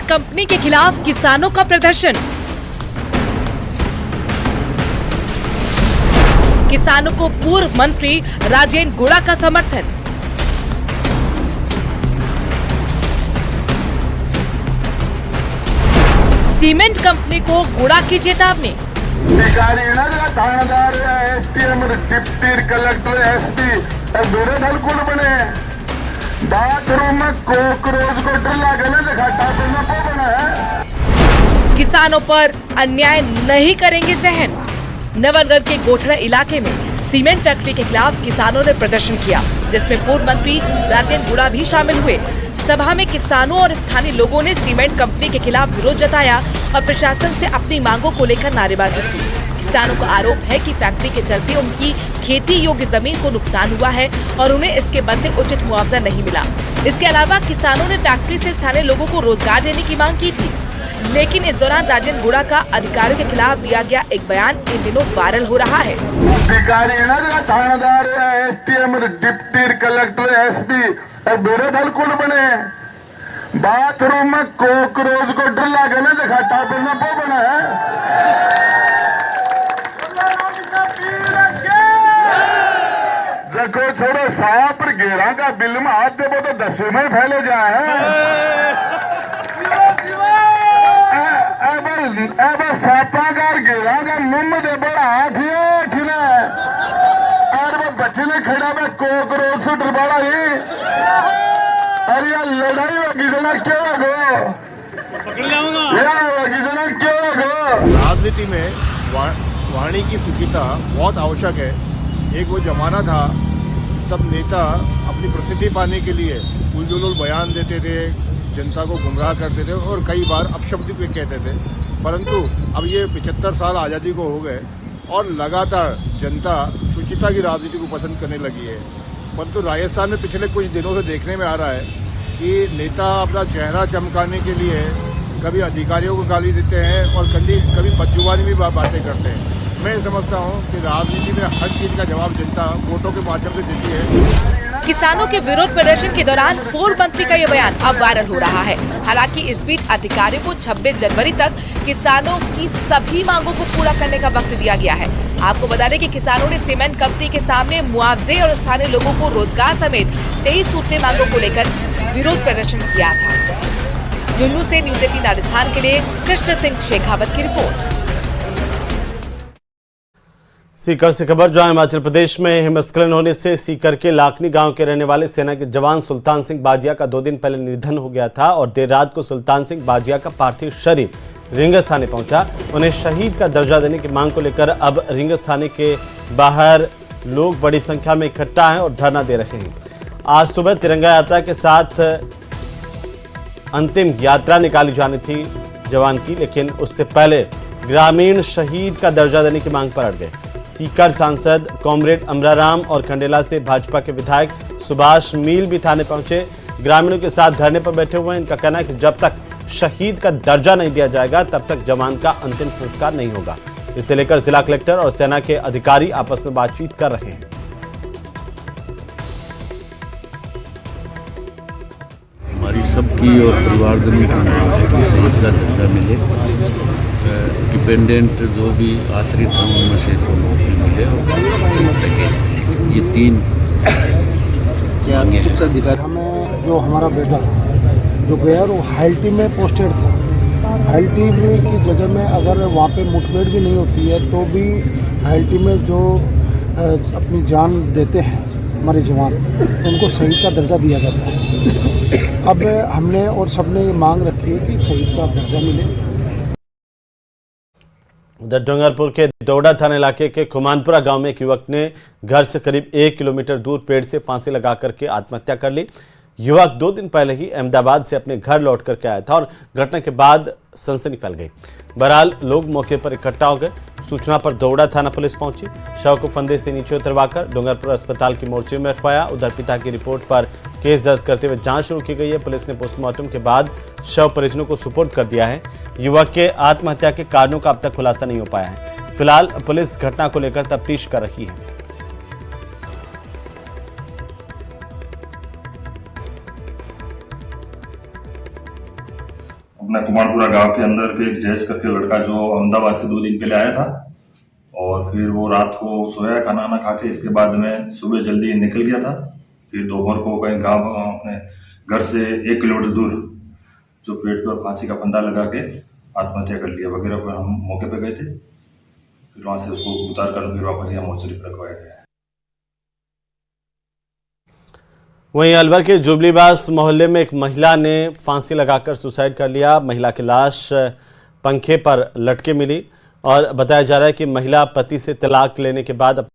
Company के खिलाफ किसानों का प्रदर्शन। किसानों को पूर्व मंत्री राजेंद्र गुड़ा का समर्थन। सीमेंट कंपनी को गुड़ा की चेतावनी। अधिकारी थानेदार एसटीएम डिप्टी कलेक्टर एसपी मेरे बिल्कुल बने बाथरूम में कॉकरोच को डर लागने से घाटा करना को बना है। किसानों पर अन्याय नहीं करेंगे सहन। नवलगढ़ के गोठड़ा इलाके में सीमेंट फैक्ट्री के खिलाफ किसानों ने प्रदर्शन किया, जिसमें पूर्व मंत्री राजेंद्र गुड़ा भी शामिल हुए। सभा में किसानों और स्थानीय लोगों ने सीमेंट कंपनी के खिलाफ विरोध जताया और प्रशासन से अपनी मांगों को लेकर नारेबाजी की। किसानों का आरोप है कि फैक्ट्री के चलते उनकी खेती योग्य जमीन को नुकसान हुआ है और उन्हें इसके बदले उचित मुआवजा नहीं मिला। इसके अलावा किसानों ने फैक्ट्री से स्थानीय लोगों को रोजगार देने की मांग की थी, लेकिन इस दौरान राजेंद्र गुड़ा का अधिकारियों के खिलाफ दिया गया एक बयान इन दिनों वायरल हो रहा है। अधिकारी थानेदार एसटीएम डिप्टी कलेक्टर एसपी मेरे बिल्कुल बने बाथरूम में कॉकरोच को डर लागने से घाटा करना को बना है। जगो छोड़ो सांप घेरा का बिल में हाथ दे तो 10 में फैले जाए सांपाकार घेरा का मुंह दे बड़ा हाथ खिला और वो बच्चे ने खड़ा में कॉकरोच से डरबाड़ा ही अरे यार लड़ाई होगी जना क्यों हो पकड़ जाऊंगा क्यों हो। राजनीति में वाणी की शुचिता बहुत आवश्यक है। एक वो जमाना था तब नेता अपनी प्रसिद्धि पाने के लिए उलझुल बयान देते थे, जनता को गुमराह करते थे और कई बार अपशब्द भी कहते थे। परंतु अब ये 75 साल आज़ादी को हो गए और लगातार जनता शुचिता की राजनीति को पसंद करने लगी है। परंतु राजस्थान में पिछले कुछ दिनों से देखने में आ रहा है कि नेता अपना चेहरा चमकाने के लिए कभी अधिकारियों को गाली देते हैं और कभी बदजुबानी भी बातें करते हैं। मैं समझता हूं कि राजनीति में हर चीज का जवाब जनता वोटों के माध्यम से देती है। किसानों के विरोध प्रदर्शन के दौरान पूर्व मंत्री का ये बयान अब वायरल हो रहा है। हालांकि इस बीच अधिकारियों को 26 जनवरी तक किसानों की सभी मांगों को पूरा करने का वक्त दिया गया है। आपको बता दें कि किसानों ने सीमेंट कंपनी के सामने मुआवजे और स्थानीय लोगों को रोजगार समेत 23 सूत्रीय मांगों को लेकर विरोध प्रदर्शन किया था। जुन्नू से न्यूज़ 18 राजस्थान के लिए कृष्ण सिंह शेखावत की रिपोर्ट। सीकर से खबर जो हिमाचल प्रदेश में हिमस्खलन होने से सीकर के लाखनी गांव के रहने वाले सेना के जवान सुल्तान सिंह बाजिया का 2 दिन पहले निधन हो गया था और देर रात को सुल्तान सिंह बाजिया का पार्थिव शरीर रिंगस थाने पहुंचा। उन्हें शहीद का दर्जा देने की मांग को लेकर अब रिंगस थाने के बाहर लोग बड़ी संख्या में इकट्ठा हैं और धरना दे रहे हैं। आज सुबह तिरंगा यात्रा के साथ अंतिम यात्रा निकाली जानी थी जवान की, लेकिन उससे पहले ग्रामीण शहीद का दर्जा देने की मांग पर अड़ गए। सीकर सांसद कॉमरेड अमराराम और खंडेला से भाजपा के विधायक सुभाष मील भी थाने पहुंचे, ग्रामीणों के साथ धरने पर बैठे हुए हैं। इनका कहना है कि जब तक शहीद का दर्जा नहीं दिया जाएगा तब तक जवान का अंतिम संस्कार नहीं होगा। इसे लेकर जिला कलेक्टर और सेना के अधिकारी आपस में बातचीत कर रहे हैं। हमारी सबकी और परिवारजनों की मांग है कि शहीद का दर्जा मिले, डिपेंडेंट जो भी आश्रित हैं उनमें से को नौकरी मिले और पैकेज मिले। ये 3 मांगे हैं। हमें जो हमारा बेटा जो गया वो हाइल्टी में पोस्टेड था। हाइल्टी की जगह में अगर वहाँ पे मुठभेड़ भी नहीं होती है तो भी हाइल्टी में जो अपनी जान देते हैं हमारे जवान, उनको शहीद का दर्जा दिया जाता है। अब हमने और सबने ये मांग रखी है कि शहीद का दर्जा मिले। उधर डूंगरपुर के दौड़ा थाना इलाके के खुमानपुरा गांव में एक युवक ने घर से करीब 1 किलोमीटर दूर पेड़ से फांसी लगा करके आत्महत्या कर ली। युवक 2 दिन पहले ही अहमदाबाद से अपने घर लौट करके आया था और घटना के बाद सनसनी फैल गई। बहरहाल लोग मौके पर इकट्ठा हो गए। सूचना पर दौड़ा थाना पुलिस पहुंची, शव को फंदे से नीचे उतरवाकर डूंगरपुर अस्पताल की मोर्चे में रखवाया। उधर पिता की रिपोर्ट पर केस दर्ज करते हुए जांच शुरू की गई है। पुलिस ने पोस्टमार्टम के बाद शव परिजनों को सुपुर्द कर दिया है। युवक के आत्महत्या के कारणों का अब तक खुलासा नहीं हो पाया है। फिलहाल पुलिस घटना को लेकर तफ्तीश कर रही है। अपना कुमारपुरा गांव के अंदर के एक जयेश करके लड़का जो अहमदाबाद से 2 दिन पहले आया था और फिर वो रात को सोया खाना वाना खा के, इसके बाद में सुबह जल्दी निकल गया था। फिर दोपहर को कहीं गांव अपने घर से 1 किलोमीटर दूर जो पेड़ पर फांसी का फंदा लगा के आत्महत्या कर लिया वगैरह पर हम मौके पर गए थे। फिर वहां से उसको उतार कर फिर वापस यहाँ मोर्चरी पर रखवाया गया। वहीं अलवर के जुबलीबास मोहल्ले में एक महिला ने फांसी लगाकर सुसाइड कर लिया। महिला की लाश पंखे पर लटके मिली और बताया जा रहा है कि महिला पति से तलाक लेने के बाद